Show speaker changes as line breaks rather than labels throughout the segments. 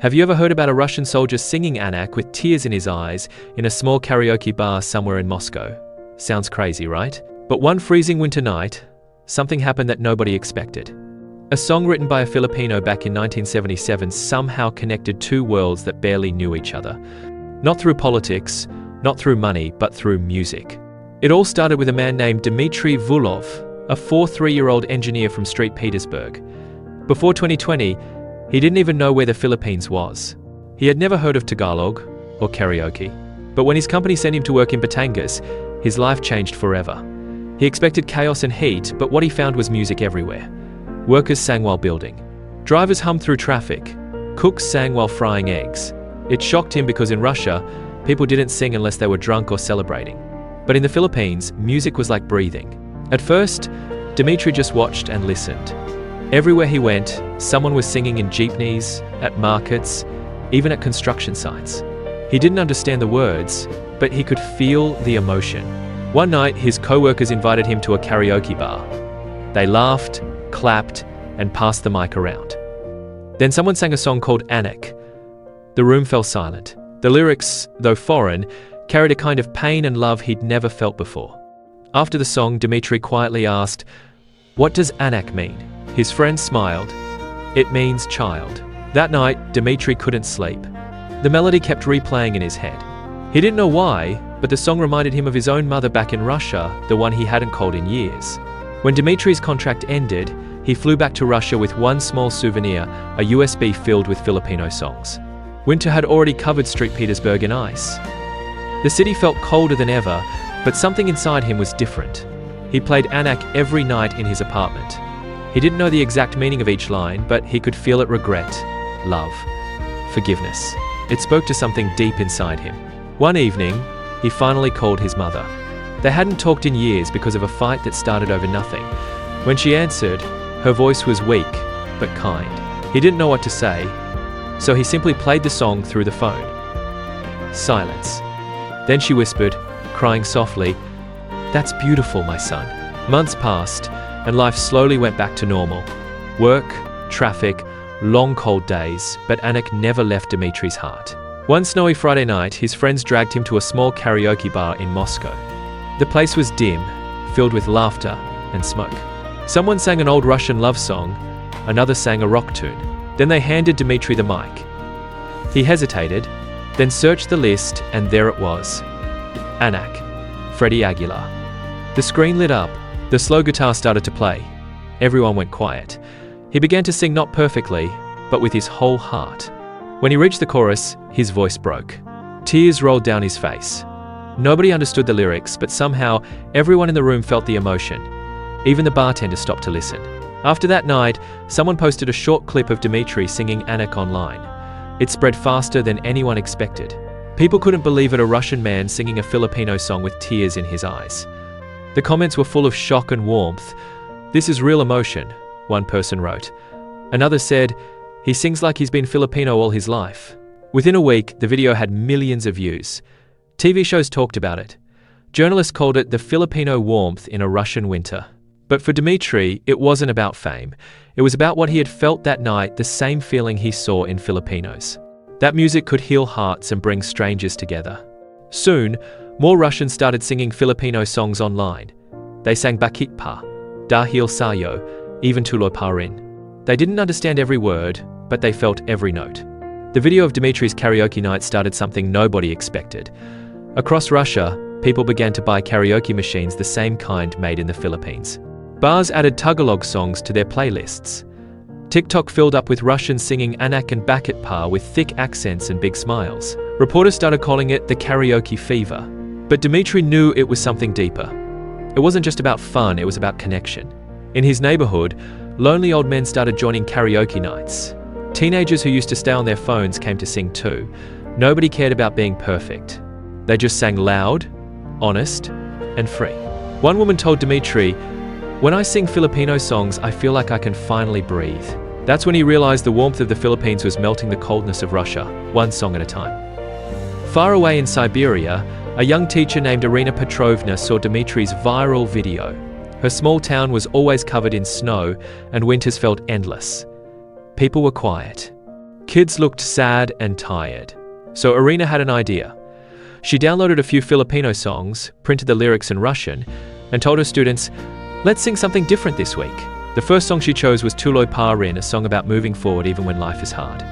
Have you ever heard about a Russian soldier singing Anak with tears in his eyes in a small karaoke bar somewhere in Moscow? Sounds crazy, right? But one freezing winter night, something happened that nobody expected. A song written by a Filipino back in 1977 somehow connected two worlds that barely knew each other. Not through politics, not through money, but through music. It all started with a man named Dmitri Vulov, a 43-year-old engineer from St. Petersburg. Before 2020, he didn't even know where the Philippines was. He had never heard of Tagalog or karaoke. But when his company sent him to work in Batangas, his life changed forever. He expected chaos and heat, but what he found was music everywhere. Workers sang while building. Drivers hummed through traffic. Cooks sang while frying eggs. It shocked him because in Russia, people didn't sing unless they were drunk or celebrating. But in the Philippines, music was like breathing. At first, Dmitri just watched and listened. Everywhere he went, someone was singing in jeepneys, at markets, even at construction sites. He didn't understand the words, but he could feel the emotion. One night, his co-workers invited him to a karaoke bar. They laughed, clapped, and passed the mic around. Then someone sang a song called Anak. The room fell silent. The lyrics, though foreign, carried a kind of pain and love he'd never felt before. After the song, Dmitri quietly asked, "What does Anak mean?" His friend smiled. "It means child." That night, Dmitri couldn't sleep. The melody kept replaying in his head. He didn't know why, but the song reminded him of his own mother back in Russia, the one he hadn't called in years. When Dmitri's contract ended, he flew back to Russia with one small souvenir, a USB filled with Filipino songs. Winter had already covered St. Petersburg in ice. The city felt colder than ever, but something inside him was different. He played Anak every night in his apartment. He didn't know the exact meaning of each line, but he could feel it: regret, love, forgiveness. It spoke to something deep inside him. One evening, he finally called his mother. They hadn't talked in years because of a fight that started over nothing. When she answered, her voice was weak, but kind. He didn't know what to say, so he simply played the song through the phone. Silence. Then she whispered, crying softly, "That's beautiful, my son." Months passed, and life slowly went back to normal. Work, traffic, long cold days, but Anak never left Dmitri's heart. One snowy Friday night, his friends dragged him to a small karaoke bar in Moscow. The place was dim, filled with laughter and smoke. Someone sang an old Russian love song, another sang a rock tune. Then they handed Dmitri the mic. He hesitated, then searched the list, and there it was. Anak, Freddie Aguilar. The screen lit up. The slow guitar started to play. Everyone went quiet. He began to sing not perfectly, but with his whole heart. When he reached the chorus, his voice broke. Tears rolled down his face. Nobody understood the lyrics, but somehow everyone in the room felt the emotion. Even the bartender stopped to listen. After that night, someone posted a short clip of Dmitri singing Anak online. It spread faster than anyone expected. People couldn't believe it, a Russian man singing a Filipino song with tears in his eyes. The comments were full of shock and warmth. "This is real emotion," one person wrote. Another said, "He sings like he's been Filipino all his life." Within a week, the video had millions of views. TV shows talked about it. Journalists called it the Filipino warmth in a Russian winter. But for Dmitri, it wasn't about fame. It was about what he had felt that night, the same feeling he saw in Filipinos. That music could heal hearts and bring strangers together. Soon, more Russians started singing Filipino songs online. They sang Bakit Pa, Dahil Sa'yo, even Tuloy Pa Rin. They didn't understand every word, but they felt every note. The video of Dmitri's karaoke night started something nobody expected. Across Russia, people began to buy karaoke machines, the same kind made in the Philippines. Bars added Tagalog songs to their playlists. TikTok filled up with Russians singing Anak and Bakit Pa with thick accents and big smiles. Reporters started calling it the karaoke fever. But Dmitri knew it was something deeper. It wasn't just about fun, it was about connection. In his neighborhood, lonely old men started joining karaoke nights. Teenagers who used to stay on their phones came to sing too. Nobody cared about being perfect. They just sang loud, honest, and free. One woman told Dmitri, "When I sing Filipino songs, I feel like I can finally breathe." That's when he realized the warmth of the Philippines was melting the coldness of Russia, one song at a time. Far away in Siberia, a young teacher named Irina Petrovna saw Dmitri's viral video. Her small town was always covered in snow, and winters felt endless. People were quiet. Kids looked sad and tired. So Irina had an idea. She downloaded a few Filipino songs, printed the lyrics in Russian, and told her students, "Let's sing something different this week." The first song she chose was Tuloy Pa Rin, a song about moving forward even when life is hard.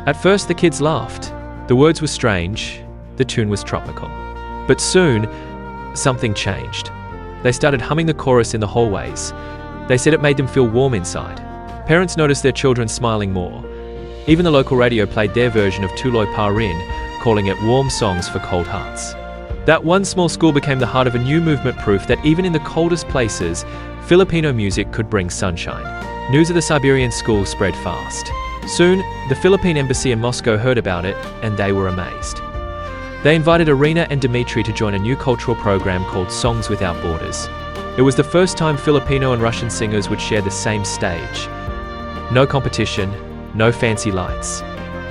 At first, the kids laughed. The words were strange, the tune was tropical. But soon, something changed. They started humming the chorus in the hallways. They said it made them feel warm inside. Parents noticed their children smiling more. Even the local radio played their version of Tuloy Pa Rin, calling it Warm Songs for Cold Hearts. That one small school became the heart of a new movement, proof that even in the coldest places, Filipino music could bring sunshine. News of the Siberian school spread fast. Soon, the Philippine embassy in Moscow heard about it, and they were amazed. They invited Irina and Dmitri to join a new cultural program called Songs Without Borders. It was the first time Filipino and Russian singers would share the same stage. No competition, no fancy lights,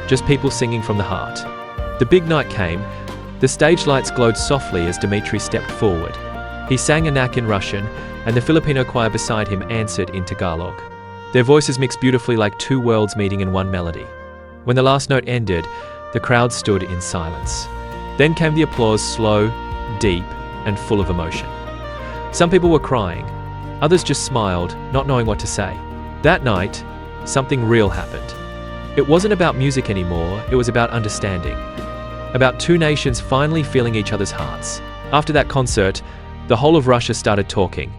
just people singing from the heart. The big night came. The stage lights glowed softly as Dmitri stepped forward. He sang Anak in Russian, and the Filipino choir beside him answered in Tagalog. Their voices mixed beautifully like two worlds meeting in one melody. When the last note ended, the crowd stood in silence. Then came the applause, slow, deep, and full of emotion. Some people were crying. Others just smiled, not knowing what to say. That night, something real happened. It wasn't about music anymore, it was about understanding. About two nations finally feeling each other's hearts. After that concert, the whole of Russia started talking.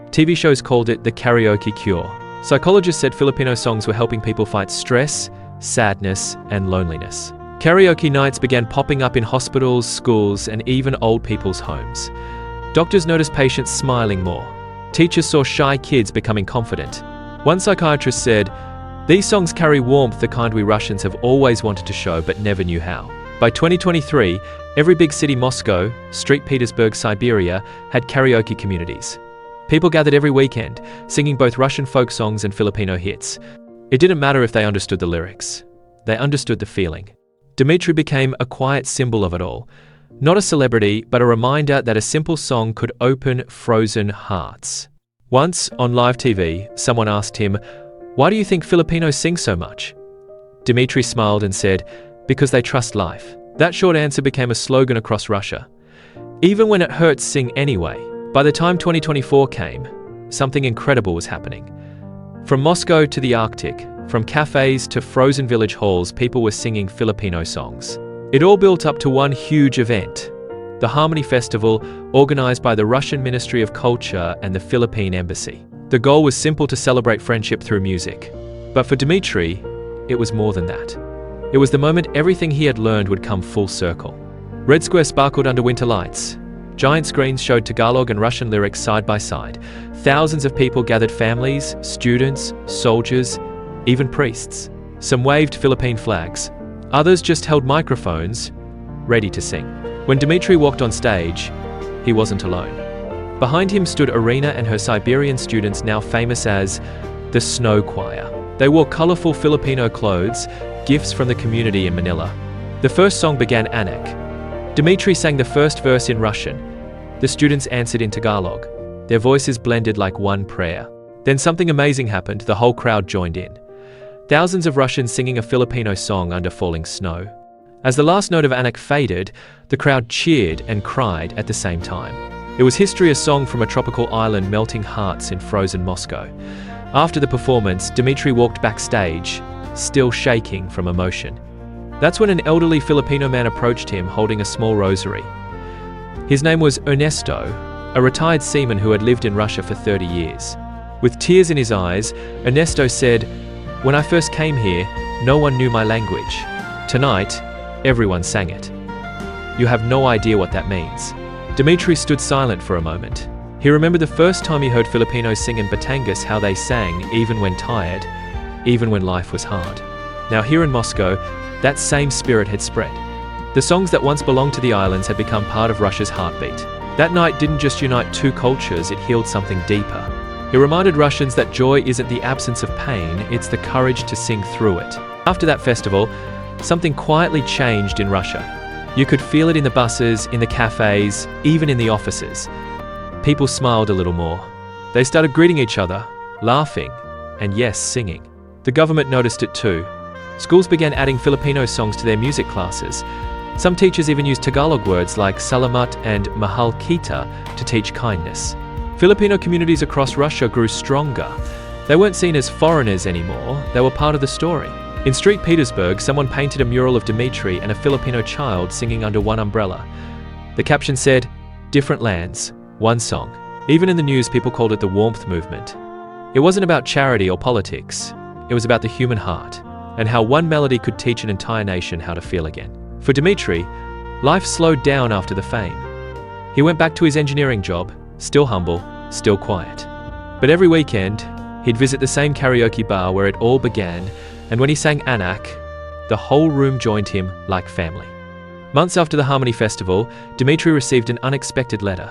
TV shows called it the karaoke cure. Psychologists said Filipino songs were helping people fight stress, sadness, and loneliness. Karaoke nights began popping up in hospitals, schools, and even old people's homes. Doctors noticed patients smiling more. Teachers saw shy kids becoming confident. One psychiatrist said, "These songs carry warmth, the kind we Russians have always wanted to show but never knew how." By 2023, every big city, Moscow, St. Petersburg, Siberia, had karaoke communities. People gathered every weekend, singing both Russian folk songs and Filipino hits. It didn't matter if they understood the lyrics. They understood the feeling. Dmitri became a quiet symbol of it all. Not a celebrity, but a reminder that a simple song could open frozen hearts. Once, on live TV, someone asked him, "Why do you think Filipinos sing so much?" Dmitri smiled and said, "Because they trust life." That short answer became a slogan across Russia. Even when it hurts, sing anyway. By the time 2024 came, something incredible was happening. From Moscow to the Arctic, from cafes to frozen village halls, people were singing Filipino songs. It all built up to one huge event, the Harmony Festival, organized by the Russian Ministry of Culture and the Philippine Embassy. The goal was simple: to celebrate friendship through music. But for Dmitri, it was more than that. It was the moment everything he had learned would come full circle. Red Square sparkled under winter lights. Giant screens showed Tagalog and Russian lyrics side by side. Thousands of people gathered: families, students, soldiers, even priests. Some waved Philippine flags. Others just held microphones, ready to sing. When Dmitri walked on stage, he wasn't alone. Behind him stood Irina and her Siberian students, now famous as the Snow Choir. They wore colorful Filipino clothes, gifts from the community in Manila. The first song began Anak. Dmitri sang the first verse in Russian. The students answered in Tagalog. Their voices blended like one prayer. Then something amazing happened. The whole crowd joined in. Thousands of Russians singing a Filipino song under falling snow. As the last note of Anak faded, the crowd cheered and cried at the same time. It was history, a song from a tropical island melting hearts in frozen Moscow. After the performance, Dmitri walked backstage, still shaking from emotion. That's when an elderly Filipino man approached him holding a small rosary. His name was Ernesto, a retired seaman who had lived in Russia for 30 years. With tears in his eyes, Ernesto said, "When I first came here, no one knew my language. Tonight, everyone sang it. You have no idea what that means." Dmitri stood silent for a moment. He remembered the first time he heard Filipinos sing in Batangas, how they sang even when tired, even when life was hard. Now here in Moscow, that same spirit had spread. The songs that once belonged to the islands had become part of Russia's heartbeat. That night didn't just unite two cultures, it healed something deeper. It reminded Russians that joy isn't the absence of pain, it's the courage to sing through it. After that festival, something quietly changed in Russia. You could feel it in the buses, in the cafes, even in the offices. People smiled a little more. They started greeting each other, laughing, and yes, singing. The government noticed it too. Schools began adding Filipino songs to their music classes. Some teachers even used Tagalog words like salamat and mahal kita to teach kindness. Filipino communities across Russia grew stronger. They weren't seen as foreigners anymore, they were part of the story. In St. Petersburg, someone painted a mural of Dmitri and a Filipino child singing under one umbrella. The caption said, "Different lands, one song." Even in the news, people called it the warmth movement. It wasn't about charity or politics. It was about the human heart and how one melody could teach an entire nation how to feel again. For Dmitri, life slowed down after the fame. He went back to his engineering job, still humble, still quiet. But every weekend, he'd visit the same karaoke bar where it all began, and when he sang Anak, the whole room joined him like family. Months after the Harmony Festival, Dmitri received an unexpected letter.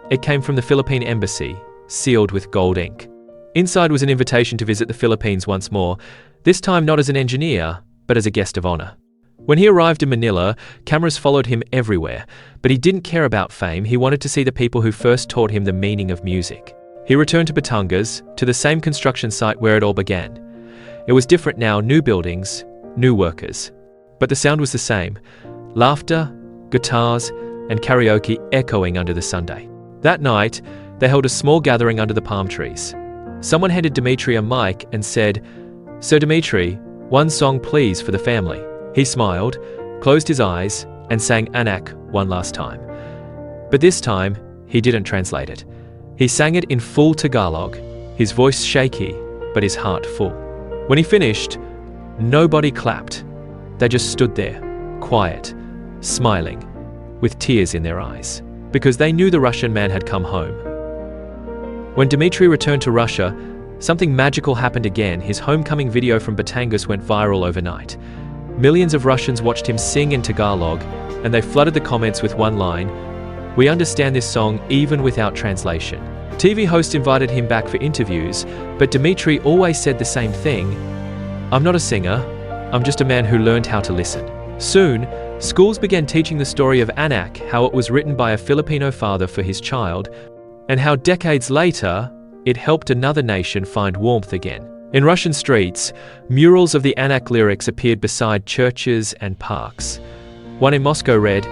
It came from the Philippine embassy, sealed with gold ink. Inside was an invitation to visit the Philippines once more, this time not as an engineer, but as a guest of honor. When he arrived in Manila, cameras followed him everywhere, but he didn't care about fame. He wanted to see the people who first taught him the meaning of music. He returned to Batangas, to the same construction site where it all began. It was different now, new buildings, new workers. But the sound was the same. Laughter, guitars, and karaoke echoing under the Sunday. That night, they held a small gathering under the palm trees. Someone handed Dmitri a mic and said, "Sir Dmitri, one song please for the family." He smiled, closed his eyes, and sang Anak one last time. But this time, he didn't translate it. He sang it in full Tagalog, his voice shaky, but his heart full. When he finished, nobody clapped. They just stood there, quiet, smiling, with tears in their eyes, because they knew the Russian man had come home. When Dmitri returned to Russia, something magical happened again. His homecoming video from Batangas went viral overnight. Millions of Russians watched him sing in Tagalog, and they flooded the comments with one line, "We understand this song even without translation." TV hosts invited him back for interviews, but Dmitri always said the same thing, "I'm not a singer, I'm just a man who learned how to listen." Soon, schools began teaching the story of Anak, how it was written by a Filipino father for his child, and how decades later, it helped another nation find warmth again. In Russian streets, murals of the Anak lyrics appeared beside churches and parks. One in Moscow read,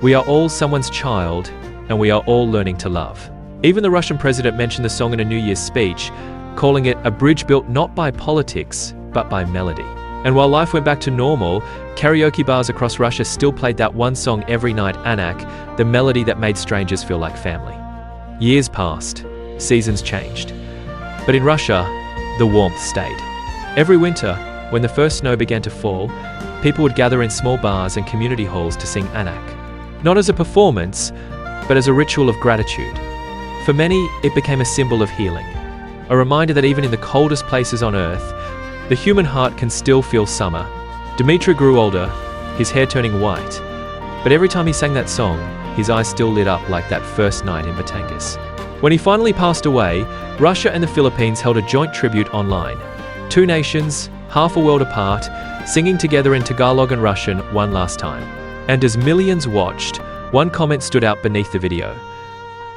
"We are all someone's child, and we are all learning to love." Even the Russian president mentioned the song in a New Year's speech, calling it a bridge built not by politics, but by melody. And while life went back to normal, karaoke bars across Russia still played that one song every night, Anak, the melody that made strangers feel like family. Years passed, seasons changed. But in Russia, the warmth stayed. Every winter, when the first snow began to fall, people would gather in small bars and community halls to sing Anak. Not as a performance, but as a ritual of gratitude. For many, it became a symbol of healing, a reminder that even in the coldest places on earth, the human heart can still feel summer. Dmitri grew older, his hair turning white, but every time he sang that song, his eyes still lit up like that first night in Batangas. When he finally passed away, Russia and the Philippines held a joint tribute online. Two nations, half a world apart, singing together in Tagalog and Russian one last time. And as millions watched, one comment stood out beneath the video.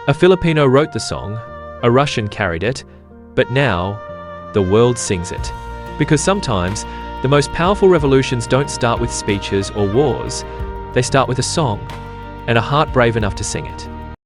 A Filipino wrote the song, a Russian carried it, but now, the world sings it. Because sometimes, the most powerful revolutions don't start with speeches or wars. They start with a song, and a heart brave enough to sing it.